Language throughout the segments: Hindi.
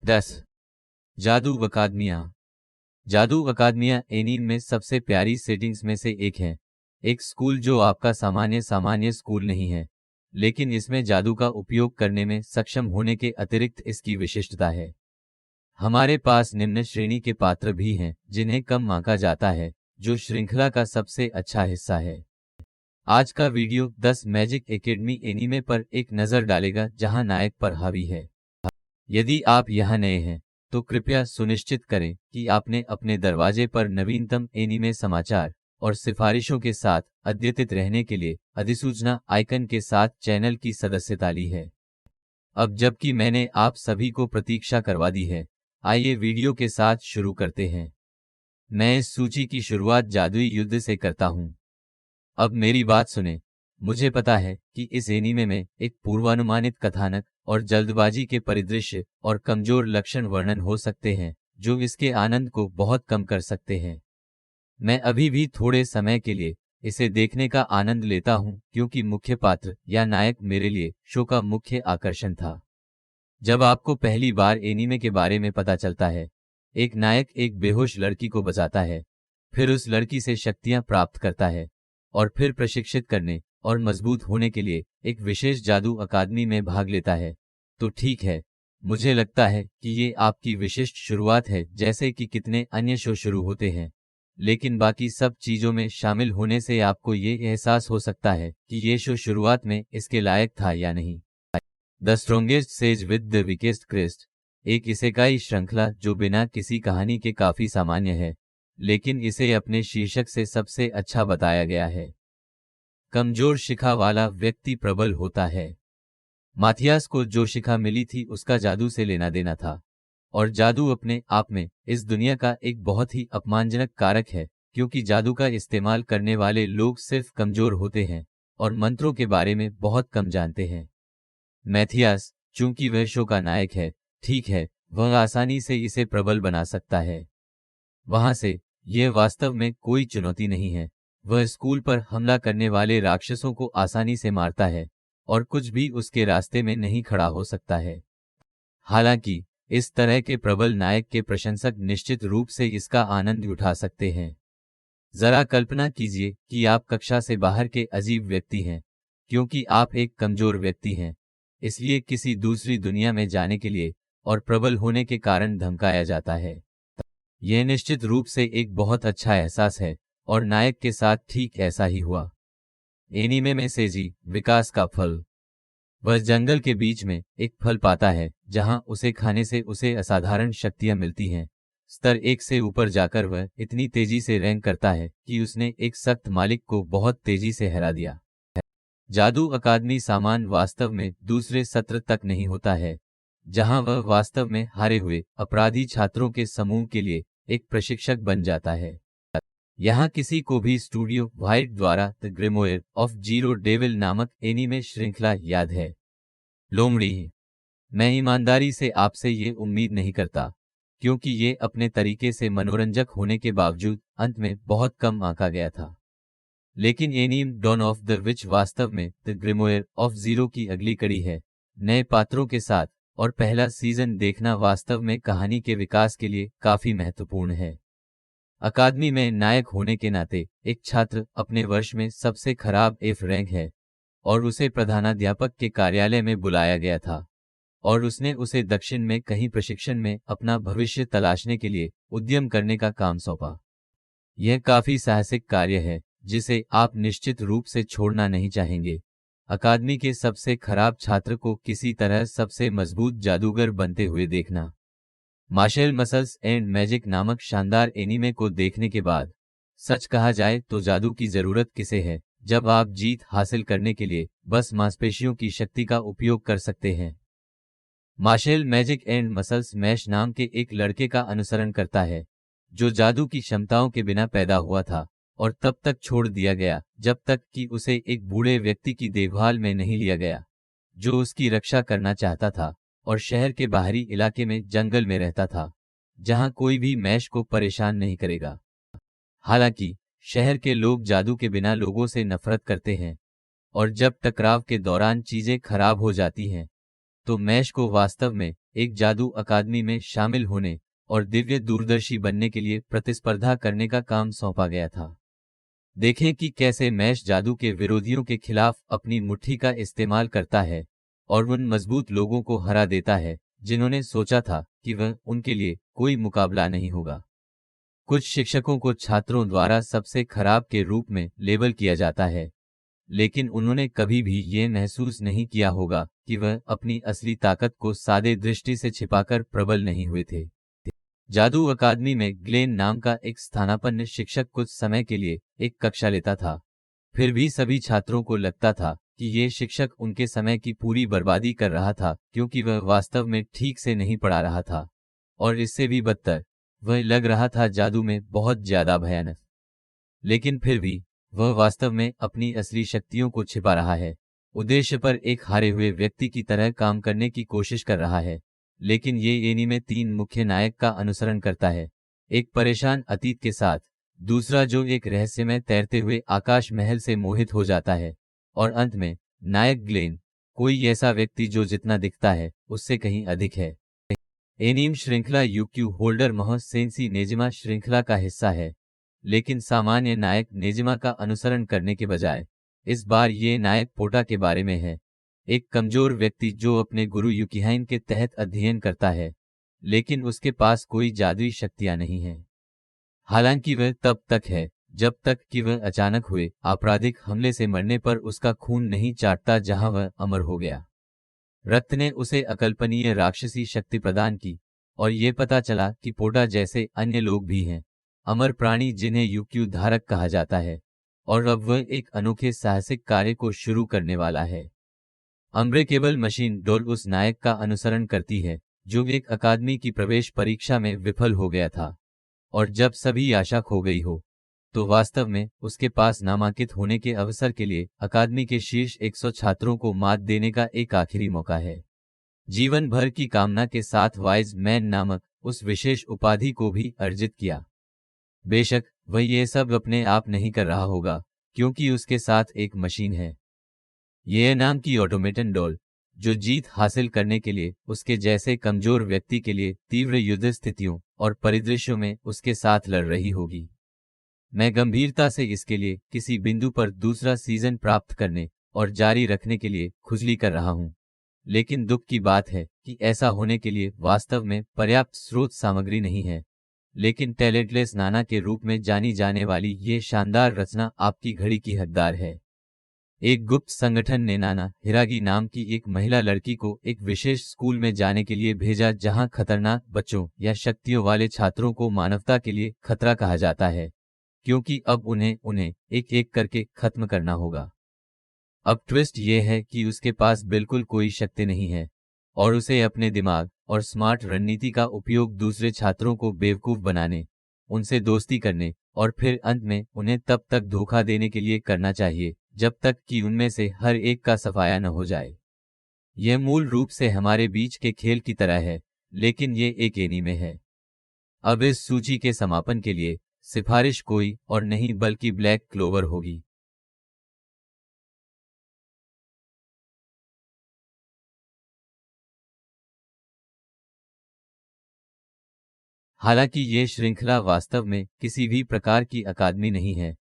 10 जादू अकादमियाँ। जादू अकादमियाँ एनीम में सबसे प्यारी सेटिंग्स में से एक है। एक स्कूल जो आपका सामान्य स्कूल नहीं है, लेकिन इसमें जादू का उपयोग करने में सक्षम होने के अतिरिक्त इसकी विशिष्टता है। हमारे पास निम्न श्रेणी के पात्र भी हैं जिन्हें कम आंका जाता है, जो श्रृंखला का सबसे अच्छा हिस्सा है। आज का वीडियो 10 मैजिक एकेडमी एनीमे पर एक नज़र डालेगा जहां नायक पर हावी है। यदि आप यहाँ नए हैं तो कृपया सुनिश्चित करें कि आपने अपने दरवाजे पर नवीनतम एनीमे समाचार और सिफारिशों के साथ अद्यतित रहने के लिए अधिसूचना आइकन के साथ चैनल की सदस्यता ली है। अब जबकि मैंने आप सभी को प्रतीक्षा करवा दी है, आइए वीडियो के साथ शुरू करते हैं। मैं इस सूची की शुरुआत जादुई युद्ध से करता हूं। अब मेरी बात सुने। मुझे पता है कि इस एनीमे में एक पूर्वानुमानित कथानक और जल्दबाजी के परिदृश्य और कमजोर लक्षण वर्णन हो सकते हैं जो इसके आनंद को बहुत कम कर सकते हैं। मैं अभी भी थोड़े समय के लिए इसे देखने का आनंद लेता हूं क्योंकि मुख्य पात्र या नायक मेरे लिए शो का मुख्य आकर्षण था। जब आपको पहली बार एनीमे के बारे में पता चलता है, एक नायक एक बेहोश लड़की को बचाता है, फिर उस लड़की से शक्तियां प्राप्त करता है और फिर प्रशिक्षित करने और मजबूत होने के लिए एक विशेष जादू अकादमी में भाग लेता है, तो ठीक है, मुझे लगता है कि ये आपकी विशिष्ट शुरुआत है जैसे कि कितने अन्य शो शुरू होते हैं, लेकिन बाकी सब चीजों में शामिल होने से आपको ये एहसास हो सकता है कि ये शो शुरुआत में इसके लायक था या नहीं। The strongest sage with the weakest crest, एक इसेकाई श्रृंखला जो बिना किसी कहानी के काफी सामान्य है, लेकिन इसे अपने शीर्षक से सबसे अच्छा बताया गया है। कमजोर शिखा वाला व्यक्ति प्रबल होता है। माथियास को जो शिखा मिली थी उसका जादू से लेना देना था, और जादू अपने आप में इस दुनिया का एक बहुत ही अपमानजनक कारक है क्योंकि जादू का इस्तेमाल करने वाले लोग सिर्फ कमजोर होते हैं और मंत्रों के बारे में बहुत कम जानते हैं। मैथियास, चूंकि वह शो का नायक है, ठीक है, वह आसानी से इसे प्रबल बना सकता है। वहां से यह वास्तव में कोई चुनौती नहीं है। वह स्कूल पर हमला करने वाले राक्षसों को आसानी से मारता है और कुछ भी उसके रास्ते में नहीं खड़ा हो सकता है। हालांकि इस तरह के प्रबल नायक के प्रशंसक निश्चित रूप से इसका आनंद उठा सकते हैं। जरा कल्पना कीजिए कि आप कक्षा से बाहर के अजीब व्यक्ति हैं क्योंकि आप एक कमजोर व्यक्ति हैं, इसलिए किसी दूसरी दुनिया में जाने के लिए और प्रबल होने के कारण धमकाया जाता है। यह निश्चित रूप से एक बहुत अच्छा एहसास है और नायक के साथ ठीक ऐसा ही हुआ। एनीमे में सेजी, विकास का फल। वह जंगल के बीच में एक फल पाता है जहां उसे खाने से उसे असाधारण शक्तियां मिलती हैं। स्तर 1 से ऊपर जाकर वह इतनी तेजी से रैंक करता है कि उसने एक सख्त मालिक को बहुत तेजी से हरा दिया। जादू अकादमी सामान वास्तव में दूसरे सत्र तक नहीं होता है, जहां वह वास्तव में हारे हुए अपराधी छात्रों के समूह के लिए एक प्रशिक्षक बन जाता है। यहाँ किसी को भी स्टूडियो व्हाइट द्वारा the grimoire of zero devil नामक एनीमे श्रृंखला याद है? लोमड़ी, मैं ईमानदारी से आपसे ये उम्मीद नहीं करता क्योंकि ये अपने तरीके से मनोरंजक होने के बावजूद अंत में बहुत कम आंका गया था। लेकिन anime dawn of the witch वास्तव में द ग्रिमोयर ऑफ जीरो की अगली कड़ी है, नए पात्रों के साथ, और पहला सीजन देखना वास्तव में कहानी के विकास के लिए काफी महत्वपूर्ण है। अकादमी में नायक होने के नाते एक छात्र अपने वर्ष में सबसे खराब एफ रैंक है और उसे प्रधानाध्यापक के कार्यालय में बुलाया गया था और उसने उसे दक्षिण में कहीं प्रशिक्षण में अपना भविष्य तलाशने के लिए उद्यम करने का काम सौंपा। यह काफी साहसिक कार्य है जिसे आप निश्चित रूप से छोड़ना नहीं चाहेंगे। अकादमी के सबसे खराब छात्र को किसी तरह सबसे मजबूत जादूगर बनते हुए देखना। मार्शल मसल्स एंड मैजिक नामक शानदार एनीमे को देखने के बाद सच कहा जाए तो जादू की जरूरत किसे है जब आप जीत हासिल करने के लिए बस मांसपेशियों की शक्ति का उपयोग कर सकते हैं। Martial magic and muscles mash नाम के एक लड़के का अनुसरण करता है जो जादू की क्षमताओं के बिना पैदा हुआ था और तब तक छोड़ दिया गया जब तक कि उसे एक बूढ़े व्यक्ति की देखभाल में नहीं लिया गया जो उसकी रक्षा करना चाहता था और शहर के बाहरी इलाके में जंगल में रहता था जहां कोई भी मैश को परेशान नहीं करेगा। हालांकि शहर के लोग जादू के बिना लोगों से नफरत करते हैं और जब टकराव के दौरान चीजें खराब हो जाती हैं तो मैश को वास्तव में एक जादू अकादमी में शामिल होने और दिव्य दूरदर्शी बनने के लिए प्रतिस्पर्धा करने का काम सौंपा गया था। देखें कि कैसे मैश जादू के विरोधियों के खिलाफ अपनी मुट्ठी का इस्तेमाल करता है और उन मजबूत लोगों को हरा देता है जिन्होंने सोचा था कि वह उनके लिए कोई मुकाबला नहीं होगा। कुछ शिक्षकों को छात्रों द्वारा सबसे खराब के रूप में लेबल किया जाता है, लेकिन उन्होंने कभी भी ये महसूस नहीं किया होगा कि वह अपनी असली ताकत को सादे दृष्टि से छिपाकर प्रबल नहीं हुए थे। जादू अकादमी में ग्लेन नाम का एक स्थानापन्न शिक्षक कुछ समय के लिए एक कक्षा लेता था। फिर भी सभी छात्रों को लगता था कि ये शिक्षक उनके समय की पूरी बर्बादी कर रहा था, क्योंकि वह वास्तव में ठीक से नहीं पढ़ा रहा था, और इससे भी बदतर, वह लग रहा था जादू में बहुत ज्यादा भयानक। लेकिन फिर भी वह वास्तव में अपनी असली शक्तियों को छिपा रहा है, उद्देश्य पर एक हारे हुए व्यक्ति की तरह काम करने की कोशिश कर रहा है। लेकिन ये एनीमे 3 मुख्य नायक का अनुसरण करता है, एक परेशान अतीत के साथ, दूसरा जो एक रहस्यमय तैरते हुए आकाश महल से मोहित हो जाता है, और अंत में नायक ग्लेन, कोई ऐसा व्यक्ति जो जितना दिखता है उससे कहीं अधिक है। एनीम श्रृंखला यूक्यू होल्डर मह सेंसी नेजिमा श्रृंखला का हिस्सा है, लेकिन सामान्य नायक नेजिमा का अनुसरण करने के बजाय इस बार ये नायक पोटा के बारे में है, एक कमजोर व्यक्ति जो अपने गुरु युकिहाइन के तहत अध्ययन करता है, लेकिन उसके पास कोई जादुई शक्तियां नहीं हैं। हालांकि वह तब तक है जब तक कि वह अचानक हुए आपराधिक हमले से मरने पर उसका खून नहीं चाटता, जहां वह अमर हो गया। रक्त ने उसे अकल्पनीय राक्षसी शक्ति प्रदान की, और ये पता चला कि पोटा जैसे अन्य लोग भी हैं, अमर प्राणी जिन्हें यूक्यू धारक कहा जाता है, और अब वह एक अनोखे साहसिक कार्य को शुरू करने वाला है। अनब्रेकेबल मशीन डोल उस नायक का अनुसरण करती है जो एक अकादमी की प्रवेश परीक्षा में विफल हो गया था, और जब सभी आशा खो गई हो, तो वास्तव में उसके पास नामांकित होने के अवसर के लिए अकादमी के शीर्ष 100 छात्रों को मात देने का एक आखिरी मौका है। जीवन भर की कामना के साथ वाइज मैन नामक उस विशेष उपाधि को भी अर्जित किया। बेशक वह ये सब अपने आप नहीं कर रहा होगा, क्योंकि उसके साथ एक मशीन है, ये नाम की ऑटोमेटन डॉल, जो जीत हासिल करने के लिए उसके जैसे कमजोर व्यक्ति के लिए तीव्र युद्ध स्थितियों और परिदृश्यों में उसके साथ लड़ रही होगी। मैं गंभीरता से इसके लिए किसी बिंदु पर दूसरा सीजन प्राप्त करने और जारी रखने के लिए खुजली कर रहा हूं, लेकिन दुख की बात है कि ऐसा होने के लिए वास्तव में पर्याप्त स्रोत सामग्री नहीं है। लेकिन टैलेंटलेस नाना के रूप में जानी जाने वाली ये शानदार रचना आपकी घड़ी की हकदार है। एक गुप्त संगठन ने नाना हिरागी नाम की एक महिला लड़की को एक विशेष स्कूल में जाने के लिए भेजा, जहां खतरनाक बच्चों या शक्तियों वाले छात्रों को मानवता के लिए खतरा कहा जाता है, क्योंकि अब उन्हें एक एक करके खत्म करना होगा। अब ट्विस्ट ये है कि उसके पास बिल्कुल कोई शक्ति नहीं है, और उसे अपने दिमाग और स्मार्ट रणनीति का उपयोग दूसरे छात्रों को बेवकूफ बनाने, उनसे दोस्ती करने और फिर अंत में उन्हें तब तक धोखा देने के लिए करना चाहिए जब तक कि उनमें से हर एक का सफाया न हो जाए। यह मूल रूप से हमारे बीच के खेल की तरह है, लेकिन ये एक एनीमे है। अब इस सूची के समापन के लिए सिफारिश कोई और नहीं बल्कि ब्लैक क्लोवर होगी। हालांकि ये श्रृंखला वास्तव में किसी भी प्रकार की अकादमी नहीं है,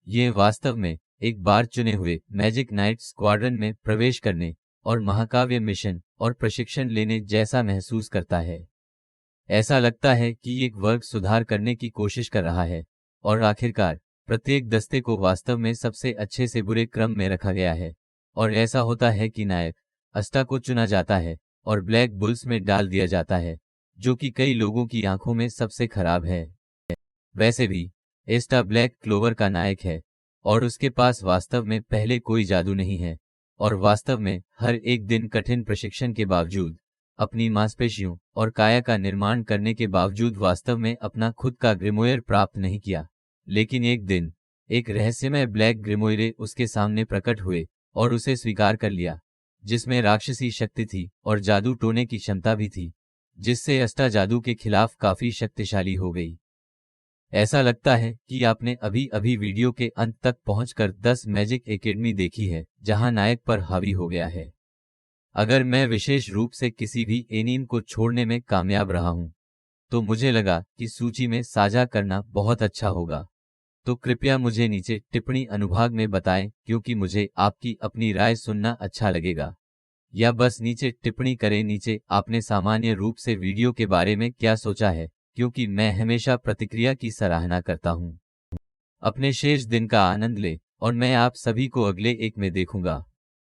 ये वास्तव में एक बार चुने हुए मैजिक नाइट स्क्वाड्रन में प्रवेश करने और महाकाव्य मिशन और प्रशिक्षण लेने जैसा महसूस करता है। ऐसा लगता है कि एक वर्ग सुधार करने की कोशिश कर रहा है, और आखिरकार प्रत्येक दस्ते को वास्तव में सबसे अच्छे से बुरे क्रम में रखा गया है, और ऐसा होता है कि नायक अस्टा को चुना जाता है और ब्लैक बुल्स में डाल दिया जाता है, जो कि कई लोगों की आंखों में सबसे खराब है। वैसे भी एस्टा ब्लैक क्लोवर का नायक है, और उसके पास वास्तव में पहले कोई जादू नहीं है, और वास्तव में हर एक दिन कठिन प्रशिक्षण के बावजूद, अपनी मांसपेशियों और काया का निर्माण करने के बावजूद वास्तव में अपना खुद का ग्रिमोयर प्राप्त नहीं किया। लेकिन एक दिन एक रहस्यमय ब्लैक ग्रिमोयरे उसके सामने प्रकट हुए और उसे स्वीकार कर लिया, जिसमें राक्षसी शक्ति थी और जादू टोने की क्षमता भी थी, जिससे अस्टा जादू के खिलाफ काफी शक्तिशाली हो गई। ऐसा लगता है कि आपने अभी अभी वीडियो के अंत तक पहुंचकर 10 मैजिक एकेडमी देखी है, जहां नायक पर हावी हो गया है। अगर मैं विशेष रूप से किसी भी एनीम को छोड़ने में कामयाब रहा हूं, तो मुझे लगा कि सूची में साझा करना बहुत अच्छा होगा। तो कृपया मुझे नीचे टिप्पणी अनुभाग में बताएं, क्योंकि मुझे आपकी अपनी राय सुनना अच्छा लगेगा। या बस नीचे टिप्पणी करें नीचे आपने सामान्य रूप से वीडियो के बारे में क्या सोचा है, क्योंकि मैं हमेशा प्रतिक्रिया की सराहना करता हूं। अपने शेष दिन का आनंद लें और मैं आप सभी को अगले एक में देखूंगा।